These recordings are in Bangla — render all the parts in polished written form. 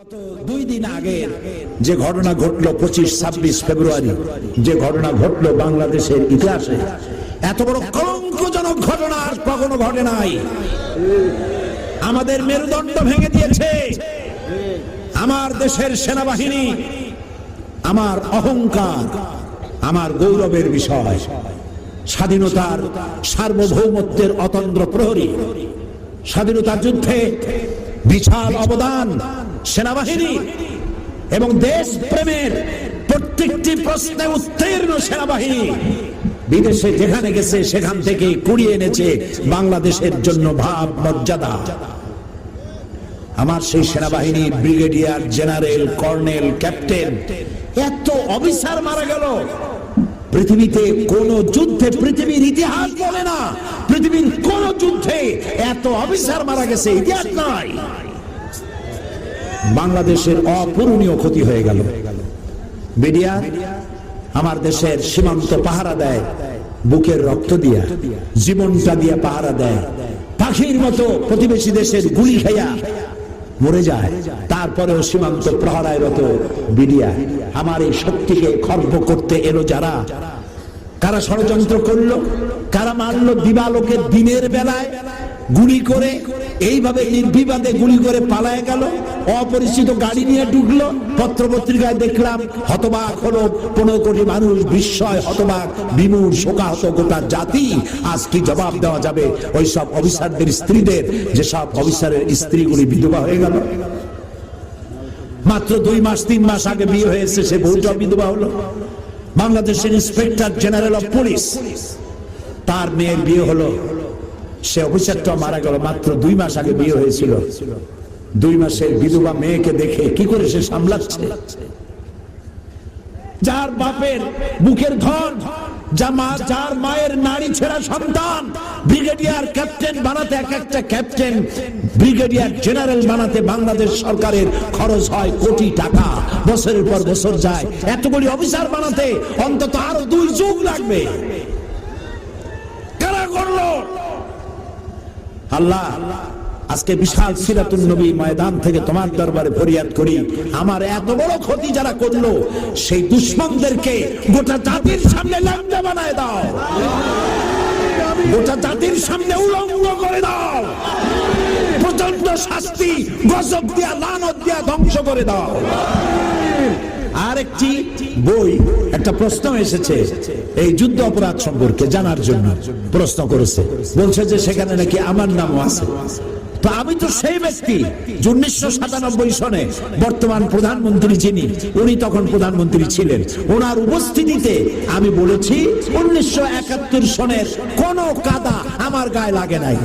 গত 2 দিন আগে যে ঘটনা ঘটলো 25-26 ফেব্রুয়ারি, যে ঘটনা ঘটলো বাংলাদেশের ইতিহাসে, এত বড় কলঙ্কজনক ঘটনা আর কখনো ঘটে নাই। আমাদের মেরুদণ্ড ভেঙে দিয়েছে আমার দেশের সেনাবাহিনী, আমার অহংকার, আমার গৌরবের বিষয়, স্বাধীনতার সার্বভৌমত্বের অতন্দ্র প্রহরী, স্বাধীনতা যুদ্ধে বিশাল অবদান সেনাবাহিনী এবং দেশ প্রেমের প্রত্যেকটি প্রশ্নে উত্তীর্ণ সেনাবাহিনী বিদেশে যেখানে গেছে সেখান থেকে কুড়িয়ে এনেছে বাংলাদেশের জন্য ভাব মর্যাদা। আমার সেই সেনাবাহিনী ব্রিগেডিয়ার জেনারেল, কর্নেল, ক্যাপ্টেন, এত অফিসার মারা গেল। পৃথিবীতে কোন যুদ্ধে, পৃথিবীর ইতিহাস বলে না পৃথিবীর কোন যুদ্ধে এত অফিসার মারা গেছে ইতিহাস নাই। বাংলাদেশের অপূরণীয় ক্ষতি হয়ে গেল। বিডিআর আমার দেশের সীমান্ত পাহারা দেয়, বুকের রক্ত দিয়া, জীবনটা দিয়া পাহারা দেয়, পাখির মতো প্রতিবেশী দেশের গুলি খাইয়া মরে যায়, তারপরেও সীমান্ত প্রহরায় রত বিডিআর। আমার এই শক্তিকে খর্ব করতে এলো যারা, কারা ষড়যন্ত্র করলো, কারা মারলো দিবালোকে দিনের বেলায় গুলি করে, এইভাবে নির্বিবাদে গুলি করে পালায় গেল, অপরিচিত গাড়ি নিয়ে ঢুকলো। পত্রপত্রিকায় দেখলাম হতবাক হলো 15 কোটি মানুষ, বিস্ময়, হতবাক, বিমূঢ়, শোকাহত গোটা জাতি। আজ কি জবাব দেওয়া যাবে ওই সব অফিসারদের স্ত্রীদের, যে সব অফিসারের স্ত্রীগুলি বিধবা হয়ে গেল? মাত্র 2 মাস 3 মাস আগে বিয়ে হয়েছে, সে বউটা বিধবা হলো। বাংলাদেশের ইন্সপেক্টর জেনারেল অফ পুলিশ, তার মেয়ের বিয়ে হলো, সে অফিসারটা মারা গেল। মাত্র 2 মাস আগে বিয়ে হয়েছিল। 2 মাসের বিধবা মেয়েকে দেখে কি করে সে সামলাচ্ছে? যার বাপের বুকের ধন, যার মায়ের নারী ছেঁড়া সন্তান, ব্রিগেডিয়ার ক্যাপ্টেন বানাতে, এক একটা ক্যাপ্টেন ব্রিগেডিয়ার জেনারেল বানাতে বাংলাদেশ সরকারের খরচ হয় কোটি টাকা, বছরের পর বছর যায়। এতগুলি অফিসার বানাতে অন্তত আরো 2 যুগ লাগবে। কারা করলো? আল্লাহ, আজকে বিশাল সিরাতুন নবী ময়দান থেকে তোমার দরবারে ফরিয়াদ করি, আমার এত বড় ক্ষতি যারা করলো সেই দুশমনদেরকে গোটা জাতির সামনে ল্যাংড়া বানায় দাও, গোটা জাতির সামনে উলঙ্গ করে দাও, প্রচন্ড শাস্তি, গজব দিয়া, লানত দিয়া ধ্বংস করে দাও। আর একটি বই, একটা প্রশ্ন এসেছে এই যুদ্ধ অপরাধ সম্পর্কে জানার জন্য, প্রশ্ন করেছে, বলছে যে সেখানে নাকি আমার নামও আছে। তো আমি তো সেই ব্যক্তি 1997 সনে বর্তমান প্রধানমন্ত্রী যিনি, উনি তখন প্রধানমন্ত্রী ছিলেন, ওনার উপস্থিতিতে আমি বলেছি 1971 সনের কোন কাদা আমার গায়ে লাগে নাই।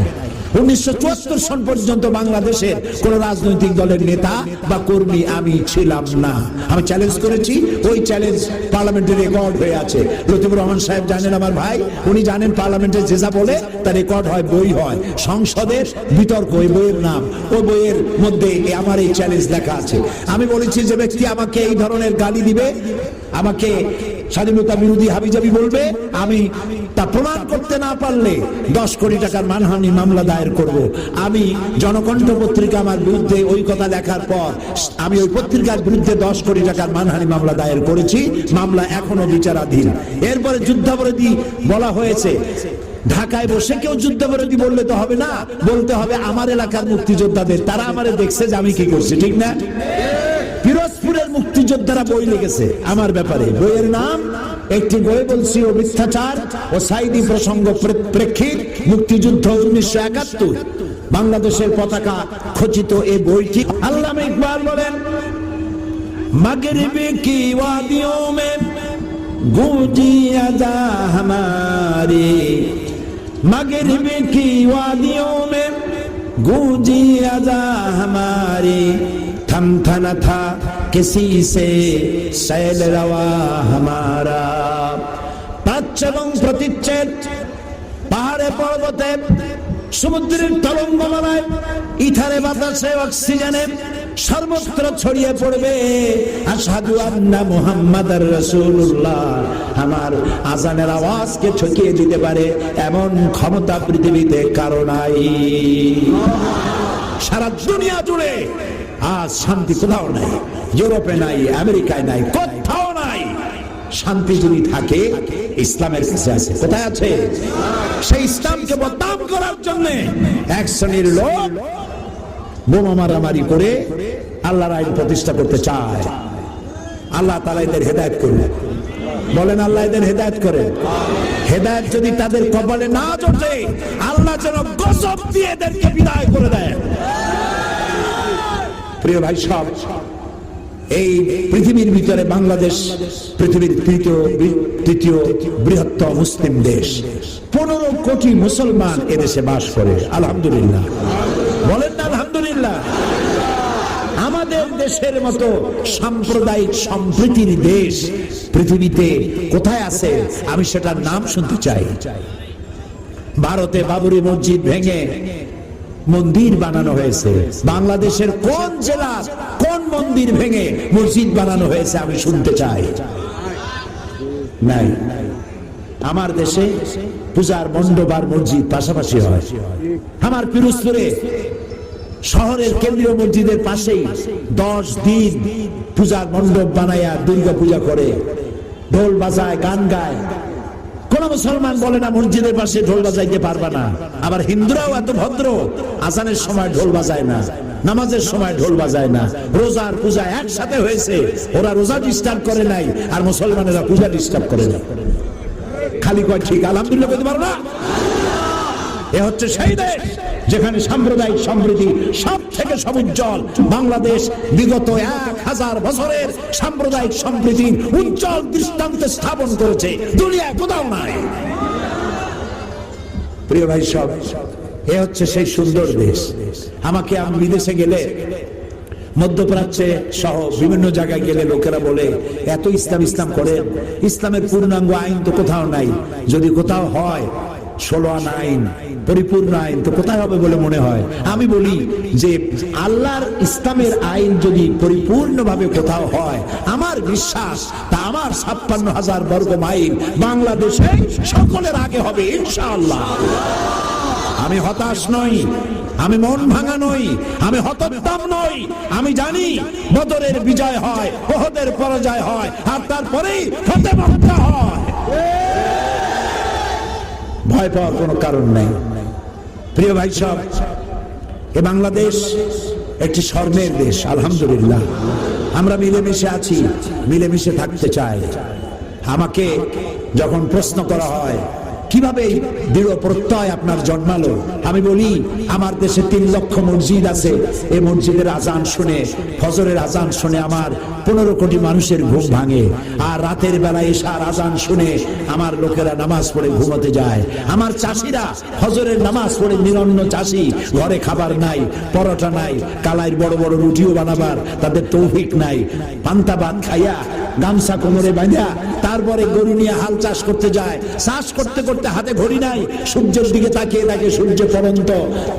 1974 সন পর্যন্ত বাংলাদেশের কোন রাজনৈতিক দলের নেতা বা কর্মী আমি ছিলাম না। আমি চ্যালেঞ্জ করেছি, ওই চ্যালেঞ্জ পার্লামেন্টে রেকর্ড হয়ে আছে। লতিফুর রহমান সাহেব জানেন, আমার ভাই, উনি জানেন পার্লামেন্টে যে যা বলে তা রেকর্ড হয়, বই হয়, সংসদের বিতর্ক, ওই বইয়ের নাম, ওই বইয়ের মধ্যে আমার এই চ্যালেঞ্জ লেখা আছে। আমি বলেছি যে ব্যক্তি আমাকে এই ধরনের গালি দিবে, আমাকে স্বাধীনতা বিরোধী হাবিজাবি বলবে, আমি তা প্রমাণ করতে না পারলে 10 কোটি টাকার মানহানি মামলা দায়ের করব। আমি জনকণ্ঠ পত্রিকা আমার বিরুদ্ধে ওই কথা লেখার পর আমি ওই পত্রিকার বিরুদ্ধে 10 কোটি টাকার মানহানি মামলা দায়ের করেছি, মামলা এখনো বিচারাধীন। এরপরে যুদ্ধাপরাধী বলা হয়েছে। ঢাকায় বসে কেউ যুদ্ধাপরাধী বললে তো হবে না, বলতে হবে আমার এলাকার মুক্তিযোদ্ধাদের, তারা আমারে দেখছে যে আমি কি করছি, ঠিক না? পিরোজপুরের মুক্তিযোদ্ধারা বই লিখেছে আমার ব্যাপারে, বইয়ের নাম, একটি বই বলছি ও মিথ্যাচার ও সাইদি প্রসঙ্গ প্রেক্ষিত মুক্তিযুদ্ধ 1971, বাংলাদেশের পতাকা খচিত এই বইটি। আল্লামা ইকবাল বলেন, মাগরিবি কি ওয়াদিयों में गूंजी अज़ा हमारी, मगरिबी की वादियों में गूंजी अज़ा हमारी, थमथना था किसी से शैल रवा हमारा। প্রাচ্য এবং প্রতিচ্ছেদ, পাহাড়ে পর্বতে, সমুদ্রের তরঙ্গমালায়, ইথারে বাতাসে, অক্সিজেনে সর্বত্র ছড়িয়ে পড়বে আশহাদু আন্না মুহাম্মাদার রাসূলুল্লাহ। আমার আজানের আওয়াজকে ছড়িয়ে দিতে পারে এমন ক্ষমতা পৃথিবীতে কারো নাই। সারা দুনিয়া জুড়ে আজ শান্তি কোথাও নাই, ইউরোপে নাই, আমেরিকায় নাই, কোথাও নাই। শান্তি যদি থাকে ইসলামের কাছে আছে। কোথায় আছে? সেই ইসলামকে বদনাম করার জন্য এক শ্রেণীর লোক বোমা মারামারি করে আল্লাহর আইন প্রতিষ্ঠা করতে চায়। আল্লাহ তাআলা এদের হেদায়েত করুন। বলেন আল্লাহ এদের হেদায়েত করেন। হেদায়েত যদি তাদের কপালে না জোটে, আল্লাহ যেন গজব দিয়ে এদেরকে বিদায় করে দেন। প্রিয় ভাই সব, এই পৃথিবীর ভিতরে বাংলাদেশ পৃথিবীর তৃতীয় বৃহত্তম মুসলিম দেশ। 15 কোটি মুসলমান এদেশে বাস করে। আলহামদুলিল্লাহ, বলেন না আলহামদুলিল্লাহ। আমাদের দেশের মতো সাম্প্রদায়িক সম্প্রীতির দেশ পৃথিবীতে কোথায় আছে? আমি সেটার নাম শুনতে চাই। ভারতে বাবরি মসজিদ ভেঙে মন্দির বানানো হয়েছে। বাংলাদেশের কোন জেলা কোন মন্দির ভেঙে মসজিদ বানানো হয়েছে আমি শুনতে চাই। নাই। আমার দেশে পূজার মণ্ডপ আর মসজিদ পাশাপাশি হয়। আমার পিরোজপুরে শহরের কেন্দ্রীয় মসজিদের পাশেই 10 দিন পূজার মণ্ডপ বানায়া দুর্গা পূজা করে, ঢোল বাজায়, গান গায়। কোন মুসলমান বলে না মসজিদের পাশে ঢোল বাজাইতে পারবা না। আবার হিন্দুরাও এত ভদ্র, আজানের সময় ঢোল বাজায় না, নামাজের সময় ঢোল বাজায় না। রোজার পূজা একসাথে হয়েছে, ওরা রোজা ডিস্টার্ব করে নাই, আর মুসলমানেরা পূজা ডিস্টার্ব করে না। খালি কয় ঠিক আলহামদুলিল্লাহ বলতে পারো না? এ হচ্ছে সেই দেশ যেখানে সাম্প্রদায়িক সম্প্রীতি সব থেকে সবুজ্জ্বল। বাংলাদেশ বিগত 1000 বছরের সাম্প্রদায়িক সম্প্রীতির উজ্জ্বল দৃষ্টান্ত স্থাপন করেছে, দুনিয়ায় কোথাও নাই। প্রিয় ভাই সব, এ হচ্ছে সেই সুন্দর দেশ। আমি বিদেশে গেলে, মধ্যপ্রাচ্যে সহ বিভিন্ন জায়গায় গেলে লোকেরা বলে এত ইসলাম ইসলাম করেন, ইসলামের পূর্ণাঙ্গ আইন তো কোথাও নাই। যদি কোথাও হয় 16 আনা আইন, পরিপূর্ণ আইন তো কোথায় হবে বলে মনে হয়? আমি বলি যে আল্লাহর ইসলামের আইন যদি পরিপূর্ণভাবে কোথাও হয়, আমার বিশ্বাস তা আমার 56,000 বর্গ মাইল বাংলাদেশে সকলের আগে হবে ইনশাআল্লাহ। আমি হতাশ নই, আমি মন ভাঙা নই, আমি হতোদ্দাম নই। আমি জানি বদরের বিজয় হয়, ওহদের পরাজয় হয়, আর তারপরেই ফতে মক্কা হয়। ভয় পাওয়ার কোনো কারণ নেই। প্রিয় ভাই সব, এ বাংলাদেশ একটি স্বর্ণের দেশ। আলহামদুলিল্লাহ, আমরা মিলেমিশে আছি, মিলেমিশে থাকতে চাই। আমাকে যখন প্রশ্ন করা হয় কিভাবে দৃঢ় প্রত্যয় আপনার জন্মালো, আমি বলি আমার দেশে 3 লক্ষ মসজিদ আছে। এই মসজিদের আজান শুনে, ফজরের আজান শুনে আমার 15 কোটি মানুষের ঘুম ভাঙে। আর রাতের বেলায় এশার আজান শুনে আমার লোকেরা নামাজ পড়ে ঘুমোতে যায়। আমার চাষিরা ফজরের নামাজ পড়ে, নিরন্ন চাষি, ঘরে খাবার নাই, পরোটা নাই, কালাইয়ের বড় বড় রুটিও বানাবার তাদের তৌফিক নাই। পান্তা ভাত খাইয়া, গামছা কোমরে বাঁধা, তারপরে গরু নিয়ে হাল চাষ করতে যায়। চাষ করতে করতে হাতে ঘড়ি নাই, সূর্যের দিকে তাকিয়ে থাকে, সূর্য পরন্ত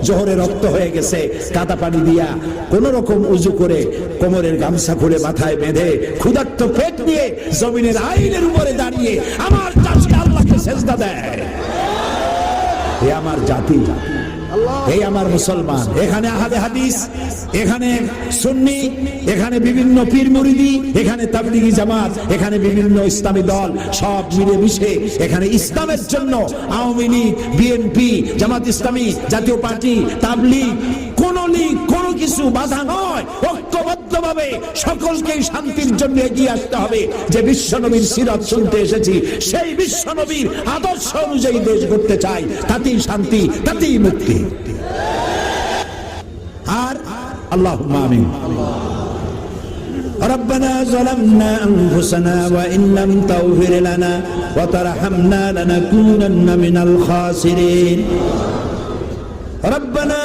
জোহরে রক্ত হয়ে গেছে। কাদা পানি দিয়া কোন রকম উজু করে কোমরের গামছা খুলে মাথায় বেঁধে ক্ষুধার্ত পেট নিয়ে জমিনের আইনের উপরে দাঁড়িয়ে আমার চাষি আল্লাহকে সেজদা দেয়। এ আমার জাতি, এই আমার মুসলমান। এখানে আহলে হাদিস, এখানে সুন্নি, এখানে বিভিন্ন পীর মুরিদি, এখানে তাবলিগি জামাত, এখানে বিভিন্ন ইসলামী দল, সব মিলে মিশে এখানে ইসলামের জন্য আওয়ামী লীগ, বিএনপি, জামাত ইসলামী, জাতীয় পার্টি, তাবলিগ, কোন লীগ, কোনো কিছু বাধা নয়। ঐক্যবদ্ধভাবে সকলকেই শান্তির জন্য এগিয়ে আসতে হবে। যে বিশ্বনবীর সিরাত শুনতে এসেছি, সেই বিশ্বনবীর আদর্শ অনুযায়ী দেশ গড়তে চাই। তাতেই শান্তি, তাতেই মুক্তি। আর আল্লাহুম্মা আমিন। ربنا ظلمنا أنفسنا وإن لم تغفر لنا وترحمنا لنكونن من الخاسرين ربنا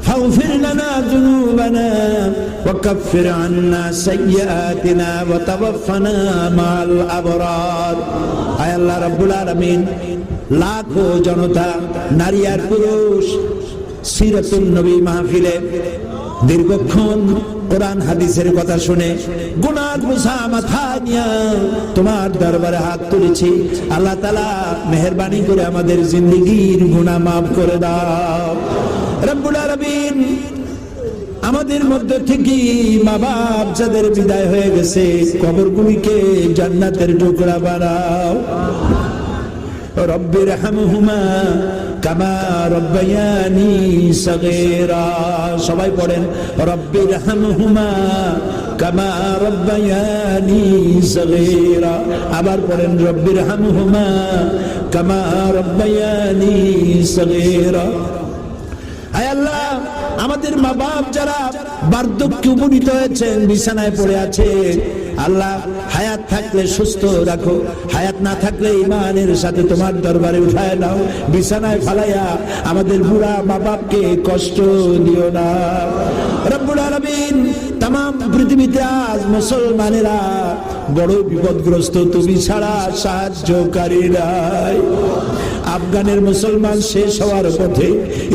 فاغفر لنا ذنوبنا وكفر عنا سيئاتنا وتوفنا مع الأبرار আয় আল্লাহ রাব্বুল আলামিন, লাখো জনতা, নারী আর পুরুষ সিরাতুন নবী মাহফিলে দীর্ঘক্ষণ কোরআন হাদিসের কথা শুনে গুনাহ বোঝা মাথায় নিয়ে তোমার দরবারে হাত তুলেছি। আল্লাহ তাআলা মেহেরবানি করে আমাদের জিন্দেগীর গুনাহ মাফ করে দাও রব্বুল আলামিন। আমাদের মধ্যে থেকে মা বাপ যাদের বিদায় হয়ে গেছে কবরগুলিকে জান্নাতের টুকরা বানাও। রব্বির হামহুমা কামা রব্বায়ানি সগীরা, সবাই পড়েন রব্বির হামহুমা কামা রব্বায়ানি সগীরা। আবার পড়েন রব্বির হামহুমা কামা রব্বায়ানি সগীরা। আয় আল্লাহ, আমাদের মা বাপ যারা বার্ধক্যে উপনীত হয়েছেন, বিছানায় পড়ে আছে, আল্লাহ হায়াত থাকলে সুস্থ রাখো, হায়াত না থাকলে ঈমানের সাথে তোমার দরবারে উঠায় নাও, বিছানায় ফালাইয়া আমাদের বুড়া মা বাপকে কষ্ট দিও না। রব্বুল আলামিন, তাম পৃথিবীতে আজ মুসলমানেরা বড় বিপদগ্রস্ত, তুমি ছাড়া সাহায্যকারী নাই। আফগানের মুসলমান শেষ হওয়ার পথে,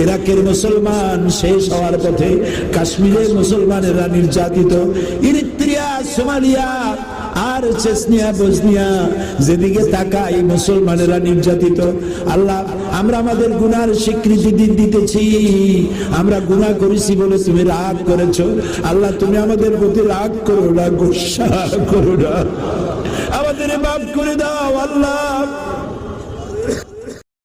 ইরাকের মুসলমান শেষ হওয়ার পথে, কাশ্মীরের মুসলমানেরা নির্যাতিত, ইরিত্রিয়া, সোমালিয়া আর চেচনিয়া, বসনিয়া, যেদিকে তাকাই মুসলমানেরা নির্যাতিত। আল্লাহ, আমরা আমাদের গুনার স্বীকৃতি দিতেছি, আমরা গুনাহ করেছি বলে তুমি রাগ করেছো। আল্লাহ, তুমি আমাদের প্রতি রাগ করো না, গোসা করো না, আমাদের মাফ করে দাও। আল্লাহ,